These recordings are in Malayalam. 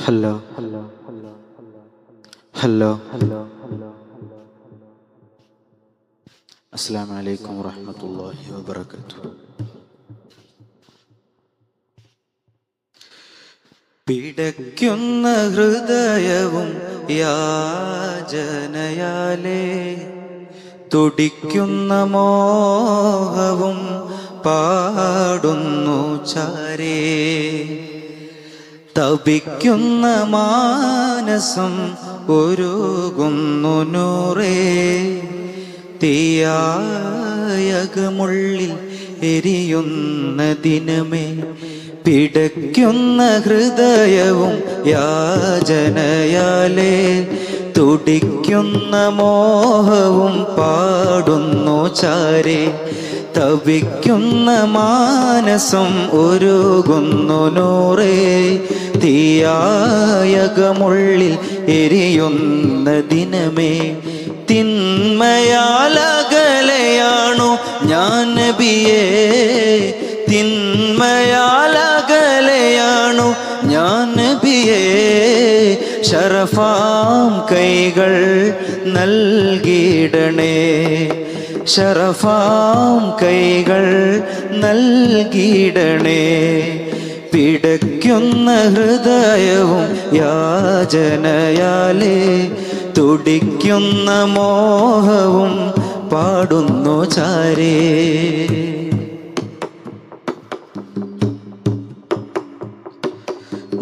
ഹലോ ഹലോ അസ്സലാമു അലൈക്കും വറഹ്മത്തുള്ളാഹി വബറകാതുഹു. പിടയ്ക്കുന്ന ഹൃദയവും യാചനയാലേ തുടിക്കുന്ന മോഹവും പാടുന്നു ചാരേ. തപിക്കുന്ന മാനസം ഒരുകുന്നു നൂറേ. തീയായകമുള്ളിൽ എരിയുന്ന ദിനമേ. പിടയ്ക്കുന്ന ഹൃദയവും യാചനയാലേ തുടിക്കുന്ന മോഹവും പാടുന്നു ചാരേ. തപിക്കുന്ന മാനസം ഒരുകുന്നു നൂറേ. തീയായകമുള്ളിൽ എരിയുന്ന ദിനമേ. തിന്മയാലകലയാണു ഞാൻ നബിയേ. തിന്മയാലകലയാണു ഞാൻ നബിയേ. ശറഫാം കൈകൾ നൽകിയിടണേ. ശറഫാം കൈകൾ നൽകിയിടണേ. പിടയ്ക്കുന്ന ഹൃദയവും യാചനയാലേ തുടിക്കുന്ന മോഹവും പാടുന്നു ചാരേ.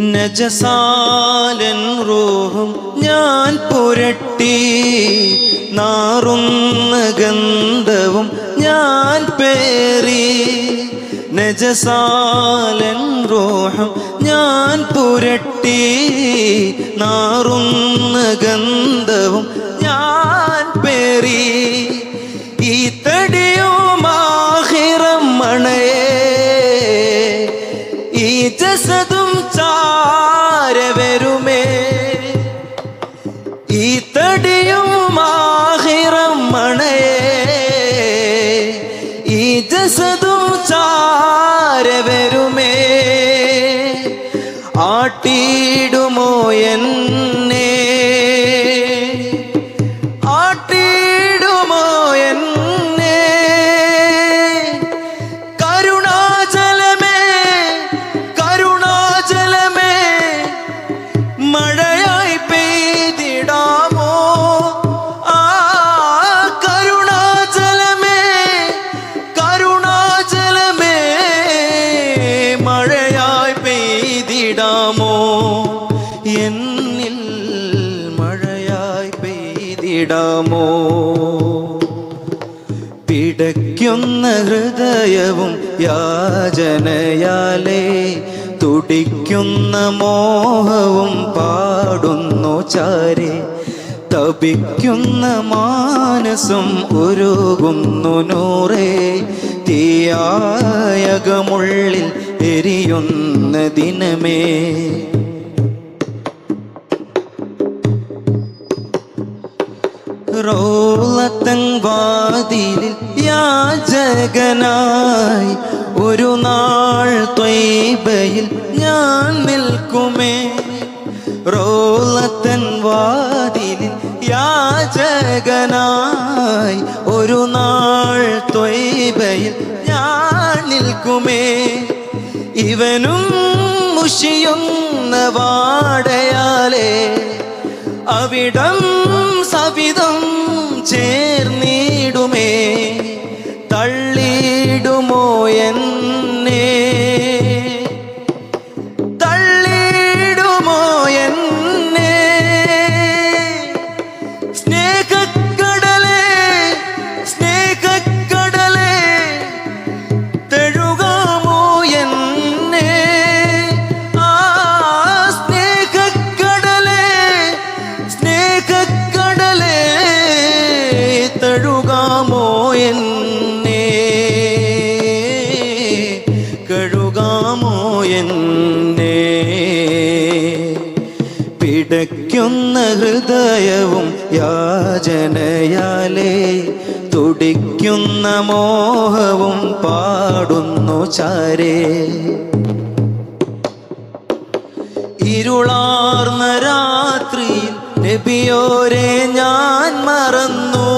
നജസാലൻ റൂഹും ഞാൻ പുരട്ടി. നാറുന്ന ഗന്ധവും ഞാൻ പേറി. നജസാലൻ റൂഹും ഞാൻ പുരട്ടി. നാറുന്ന ഗന്ധവും ഞാൻ പേറി. ഈ തടിയും ആഖിറം മണയേ. ഈ ജസദും ചാരവരുമേ. ഈ തടിയും ആഖിറം മണയേ. ഈ ജസദും ചാരവരുമേ. ആട്ടിടുമോ എന്നെ. ആട്ടിടുമോ എന്നെ. കരുണാജലമേ കരുണാജലമേ മഴയായി പെയ്തിടാമോ. ആ കരുണാജലമേ കരുണാജലമേ മഴയായി പെയ്തിടാമോ. എന്നിൽ മഴയായി പെയ്തിടാമോ. പിടയ്ക്കുന്ന ഹൃദയവും യാചനയാലേ തുടിക്കുന്ന മോഹവും പാടുന്നു ചാരേ. തപിക്കുന്ന മാനസം ഒരുകുന്നു നൂറേ. തീയായകമുള്ളിൽ എരിയുന്ന ദിനമേ. റൗളത്തൻ വാതിലിൽ യാചകനായി ഒരു നാൾ ത്വയ്ബയിൽ ഞാൻ നിൽക്കുമേ. റൗളത്തൻ വാതിലിൽ യാചകനായി ഒരു നാൾ ത്വയ്ബയിൽ ഞാൻ നിൽക്കുമേ. ഇവനും മുഷിയുന്ന വാടയാലേ അവിടം സവിധം ചേർന്നിടുമേ. തള്ളിടുമോ എന്നെ. തള്ളിടുമോ എന്നെ. സ്നേഹക്കടലേ സ്നേഹക്കടലേ തഴുകാമോ എന്നെ. ആ സ്നേഹക്കടലേ സ്നേഹക്കടലേ തഴുകാമോ എന്നെ. കഴുകാമോ എന്നെ. പിടയ്ക്കുന്ന ഹൃദയവും യാചനയാലേ തുടിക്കുന്ന മോഹവും പാടുന്നു ചാരേ. ഇരുളാ രാത്രിയിൽ നബിയോരെ ഞാൻ മറന്നു.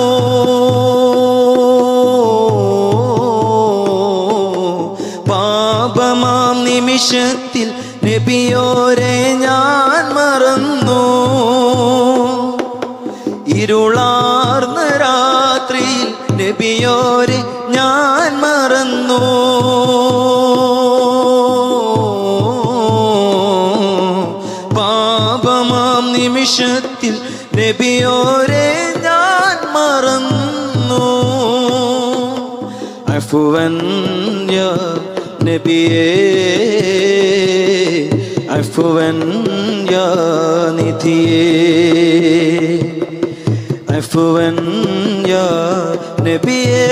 പാപമാം നിമിഷത്തിൽ നബിയോരെ ഞാൻ മറന്നു. ഇരുളാർന്ന രാത്രിയിൽ നബിയോരെ ഞാൻ മറന്നു. പാപമാം നിമിഷത്തിൽ നബിയോരെ ഞാൻ മറന്നു. അഫ്വൻ യാ നബിയേ, അഫ്വൻ യാ നിധിയേ, അഫ്വൻ യാ നബിയേ,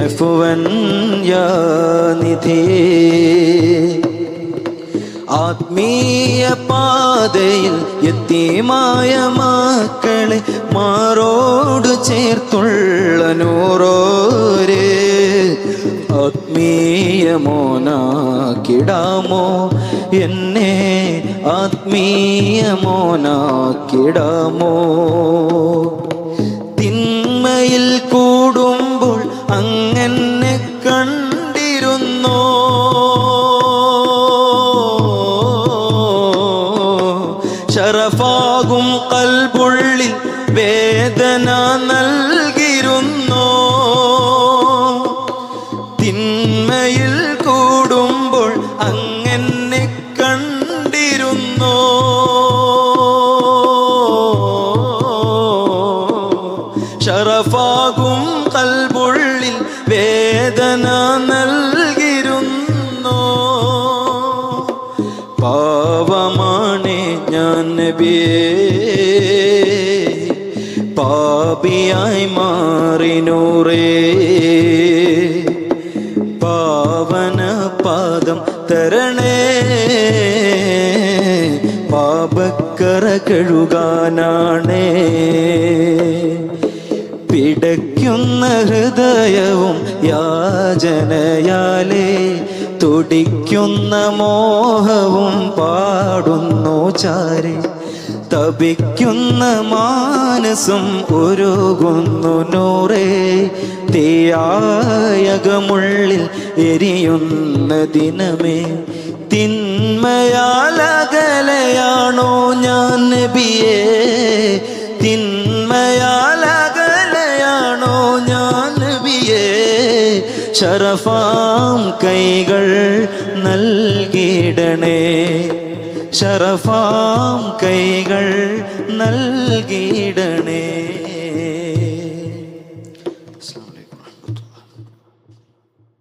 അഫ്വൻ യാ നിധിയേ. ആത്മീയ പാതയിൽ യതീമായ മക്കളെ മാറോട് ചേർത്തുള്ള നൂറോരേ, ആത്മീയ മോനാക്കിടാമോ എന്നെ, ആത്മീയ മോനാക്കിടാമോ. തിന്മയിൽ കൂടുമ്പോൾ അങ്ങനെ കണ്ടിരുന്നോ, ശറഫാകും കൽബുള്ളിൽ വേദന നൽകിരുന്നോ. തിന്മയിൽ കൂടുമ്പോൾ അങ്ങനെ കണ്ടിരുന്നോ, ശറഫാകും കൽബുള്ളിൽ വേദന നൽകിരുന്നോ. പാവമാണേ ഞാൻ നബിയേ, പാപിയായി മാറി നൂറേ, പാവന പാദം തരണേ, പാപക്കറ കഴുകാനാണേ. പിടയ്ക്കുന്ന ഹൃദയവും യാചനയാലേ, തുടിക്കുന്ന മോഹവും പാടുന്നു ചാരെ, തപിക്കുന്ന മാനസം ഉരുകുന്നു നൂറേ. തീയായകമുള്ളിൽ എരിയുന്ന ദിനമേ, തിന്മയാലകലയാണോ ഞാൻ നബിയേ, തിന്മയാലകലയാണോ ഞാൻ നബിയേ. ശറഫാം കൈകൾ നൽകിടണേ, ശറഫാം കൈകൾ നൽകിടണേ.